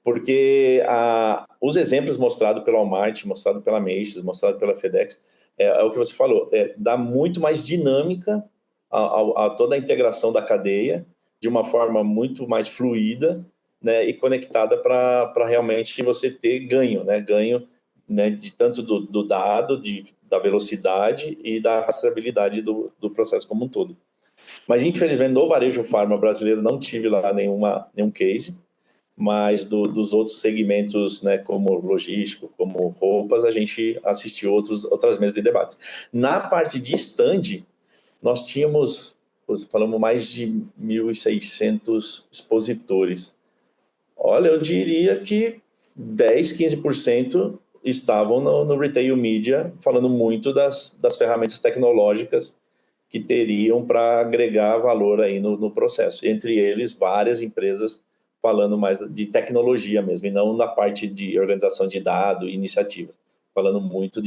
porque os exemplos mostrados pela Walmart, mostrados pela Macy's, mostrados pela FedEx, é o que você falou, dá muito mais dinâmica a toda a integração da cadeia, de uma forma muito mais fluida, né, e conectada para realmente você ter ganho, né, de tanto do dado, da velocidade e da rastreabilidade do processo como um todo. Mas, infelizmente, no varejo farma brasileiro não tive lá nenhum case, mas dos outros segmentos, né, como logístico, como roupas, a gente assistiu outras mesas de debates. Na parte de stand, nós falamos mais de 1.600 expositores. Olha, eu diria que 10, 15% estavam no retail media, falando muito das ferramentas tecnológicas que teriam para agregar valor aí no processo. Entre eles, várias empresas falando mais de tecnologia mesmo, e não na parte de organização de dados e iniciativas. Falando muito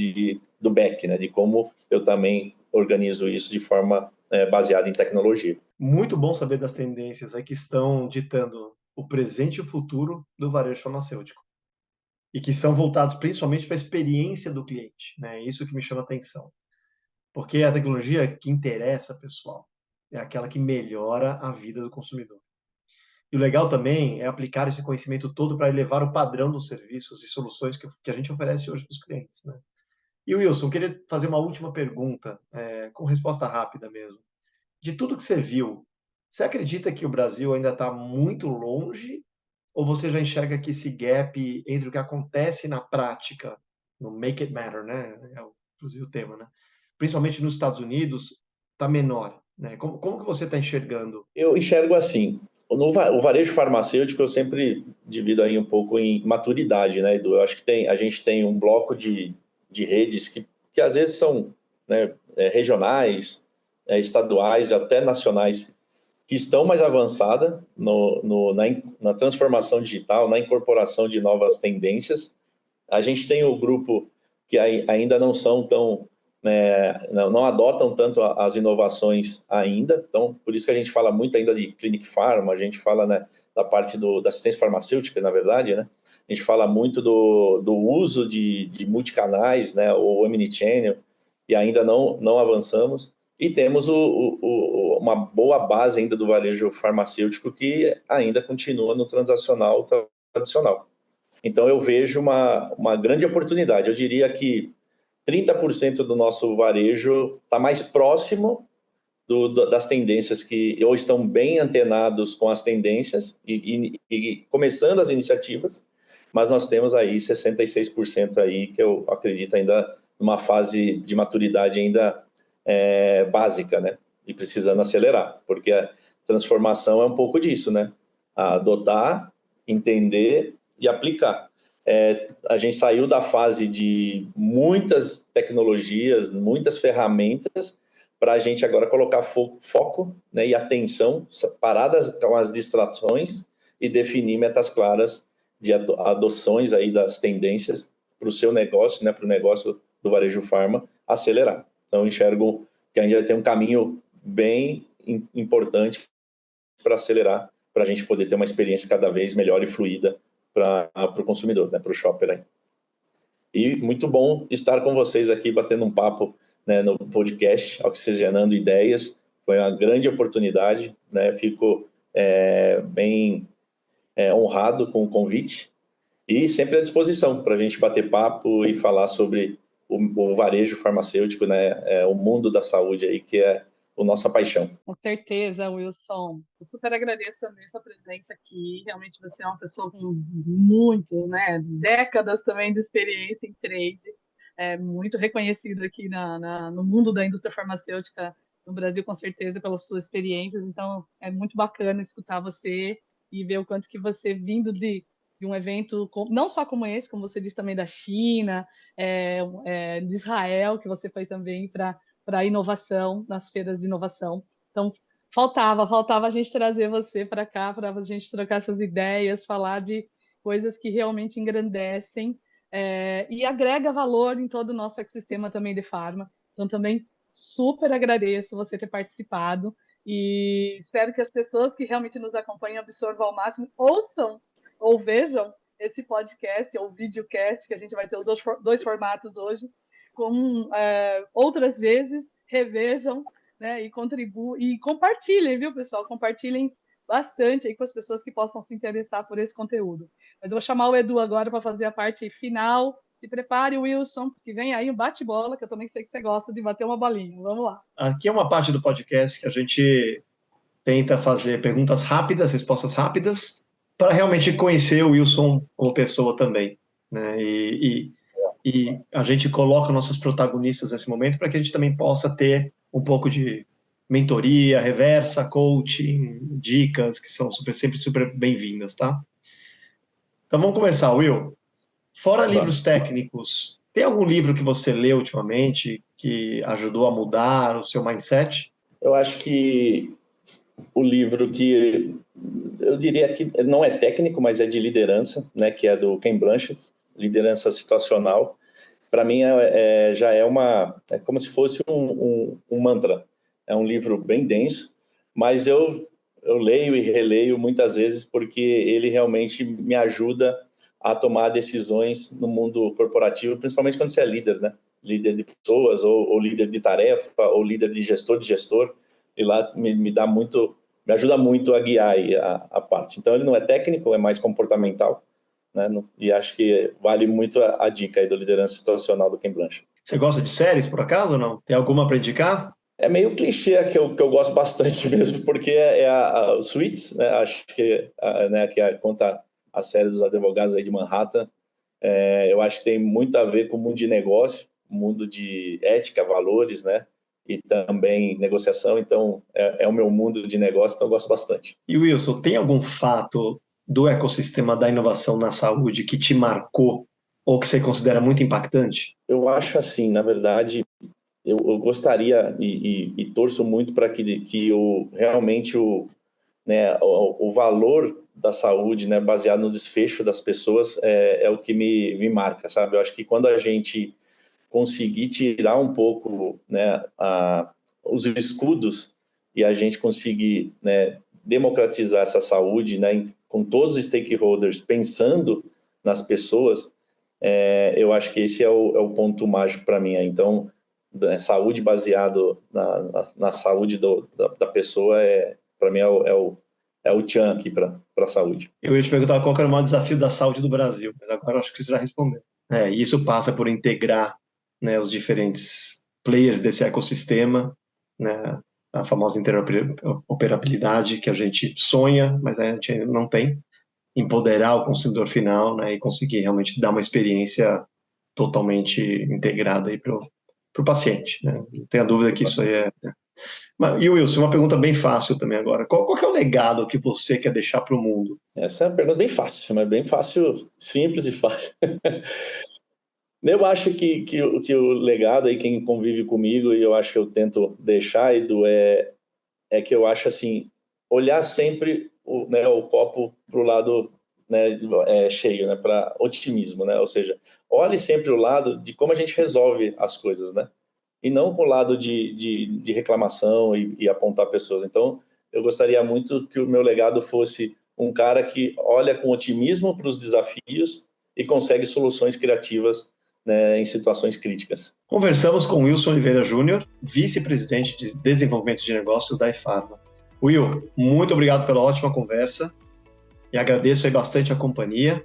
do back, né? De como eu também organizo isso de forma baseada em tecnologia. Muito bom saber das tendências aí que estão ditando o presente e o futuro do varejo farmacêutico. E que são voltados principalmente para a experiência do cliente, né? Isso que me chama a atenção. Porque a tecnologia que interessa, pessoal, é aquela que melhora a vida do consumidor. E o legal também é aplicar esse conhecimento todo para elevar o padrão dos serviços e soluções que a gente oferece hoje para os clientes, né? E Wilson, eu queria fazer uma última pergunta, com resposta rápida mesmo. De tudo que você viu, você acredita que o Brasil ainda está muito longe? Ou você já enxerga que esse gap entre o que acontece na prática, no make it matter, né? É inclusive o tema, né? Principalmente nos Estados Unidos, está menor. né? Como que você está enxergando? Eu enxergo assim, o varejo farmacêutico eu sempre divido aí um pouco em maturidade, né, Edu? Eu acho que a gente tem um bloco de redes que às vezes são, né, regionais, estaduais, até nacionais, que estão mais avançadas na transformação digital, na incorporação de novas tendências. A gente tem o grupo que ainda não são tão, né, não adotam tanto as inovações ainda, então por isso que a gente fala muito ainda de Clinic Pharma, a gente fala, né, da parte da assistência farmacêutica, na verdade, né? A gente fala muito do uso de multicanais, né, o omnichannel, e ainda não avançamos. E temos uma boa base ainda do varejo farmacêutico que ainda continua no transacional tradicional. Então, eu vejo uma grande oportunidade. Eu diria que 30% do nosso varejo está mais próximo das tendências ou estão bem antenados com as tendências e começando as iniciativas, mas nós temos aí 66% aí que eu acredito ainda numa fase de maturidade ainda básica, né? E precisando acelerar, porque a transformação é um pouco disso, né? Adotar, entender e aplicar. A gente saiu da fase de muitas tecnologias, muitas ferramentas, para a gente agora colocar foco, né, e atenção, paradas com as distrações e definir metas claras de adoções aí das tendências para o seu negócio, né, para o negócio do varejo farma, acelerar. Então, eu enxergo que ainda tem um caminho bem importante para acelerar, para a gente poder ter uma experiência cada vez melhor e fluida para o consumidor, né, para o shopper aí. E muito bom estar com vocês aqui batendo um papo, né, no podcast Oxigenando Ideias. Foi uma grande oportunidade, né? Fico bem honrado com o convite e sempre à disposição para a gente bater papo e falar sobre o varejo farmacêutico, né? O mundo da saúde aí, que é a nossa paixão. Com certeza, Wilson. Eu super agradeço também a sua presença aqui. Realmente você é uma pessoa com muitas, né, décadas também de experiência em trade, muito reconhecido aqui no mundo da indústria farmacêutica no Brasil, com certeza, pelas suas experiências. Então, é muito bacana escutar você e ver o quanto que você, vindo de um evento, não só como esse, como você disse também da China, de Israel, que você foi também para a inovação, nas feiras de inovação. Então, faltava a gente trazer você para cá, para a gente trocar essas ideias, falar de coisas que realmente engrandecem e agrega valor em todo o nosso ecossistema também de farma. Então, também super agradeço você ter participado e espero que as pessoas que realmente nos acompanham absorvam ao máximo, ouçam ou vejam esse podcast ou videocast, que a gente vai ter os dois formatos hoje, com outras vezes, revejam, né, e contribuam e compartilhem, viu, pessoal? Compartilhem bastante aí com as pessoas que possam se interessar por esse conteúdo. Mas eu vou chamar o Edu agora para fazer a parte final. Se prepare, Wilson, porque vem aí um bate-bola, que eu também sei que você gosta de bater uma bolinha. Vamos lá. Aqui é uma parte do podcast que a gente tenta fazer perguntas rápidas, respostas rápidas, para realmente conhecer o Wilson como pessoa também, né? E a gente coloca nossos protagonistas nesse momento para que a gente também possa ter um pouco de mentoria, reversa, coaching, dicas que são sempre super bem-vindas, tá? Então vamos começar, Will. Fora livros técnicos, tem algum livro que você leu ultimamente que ajudou a mudar o seu mindset? Eu acho que o livro que eu diria que não é técnico, mas é de liderança, né, que é do Ken Blanchard, Liderança Situacional. Para mim já é como se fosse um mantra. É um livro bem denso, mas eu leio e releio muitas vezes porque ele realmente me ajuda a tomar decisões no mundo corporativo, principalmente quando você é líder, né? Líder de pessoas, ou líder de tarefa, ou líder de gestor. E lá me ajuda muito a guiar a parte. Então, ele não é técnico, é mais comportamental, né? E acho que vale muito a dica aí do Liderança Situacional do Ken Blanchard. Você gosta de séries, por acaso, ou não? Tem alguma para indicar? É meio clichê que eu gosto bastante mesmo, porque o Suits, né? Acho que, né, conta a série dos advogados aí de Manhattan. Eu acho que tem muito a ver com o mundo de negócio, mundo de ética, valores, né? e também negociação. Então, é o meu mundo de negócio, então eu gosto bastante. E Wilson, tem algum fato do ecossistema da inovação na saúde que te marcou ou que você considera muito impactante? Eu acho assim, na verdade, eu gostaria e torço muito para que realmente o valor da saúde, né, baseado no desfecho das pessoas, é o que me marca, sabe? Eu acho que quando a gente conseguir tirar um pouco, né, os escudos e a gente conseguir, né, democratizar essa saúde, né, com todos os stakeholders pensando nas pessoas, eu acho que esse é o ponto mágico para mim. Então, saúde baseado na saúde da pessoa, para mim, é o tchan aqui para a saúde. Eu ia te perguntar qual era o maior desafio da saúde do Brasil, mas agora acho que você já respondeu. E isso passa por integrar, né, os diferentes players desse ecossistema, né, a famosa interoperabilidade que a gente sonha, mas a gente ainda não tem, empoderar o consumidor final, né, e conseguir realmente dar uma experiência totalmente integrada para o paciente. Né? Não tenha dúvida que isso aí é... E Wilson, uma pergunta bem fácil também agora. Qual que é o legado que você quer deixar para o mundo? Essa é uma pergunta bem fácil, mas bem fácil, simples e fácil. Eu acho que o legado aí, quem convive comigo, e eu acho que eu tento deixar, Edu, é que eu acho assim, olhar sempre o copo para o lado, né, cheio, né, para otimismo, né? Ou seja, olhe sempre o lado de como a gente resolve as coisas, né? E não com o lado de reclamação e apontar pessoas. Então, eu gostaria muito que o meu legado fosse um cara que olha com otimismo para os desafios e consegue soluções criativas, né, em situações críticas. Conversamos com Wilson Oliveira Júnior, vice-presidente de desenvolvimento de negócios da eFarma. Will, muito obrigado pela ótima conversa e agradeço aí bastante a companhia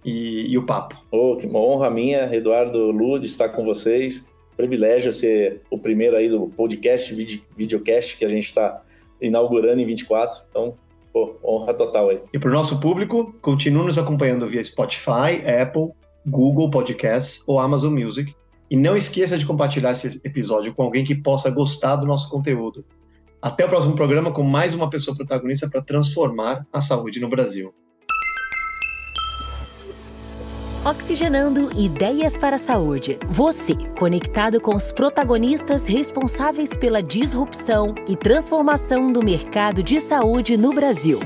e o papo. Que honra minha, Eduardo, Lu, de estar com vocês. Privilégio ser o primeiro aí do podcast, videocast que a gente está inaugurando em 24. Então, honra total aí. E para o nosso público, continue nos acompanhando via Spotify, Apple, Google Podcasts ou Amazon Music. E não esqueça de compartilhar esse episódio com alguém que possa gostar do nosso conteúdo. Até o próximo programa com mais uma pessoa protagonista para transformar a saúde no Brasil. Oxigenando Ideias para a Saúde. Você, conectado com os protagonistas responsáveis pela disrupção e transformação do mercado de saúde no Brasil.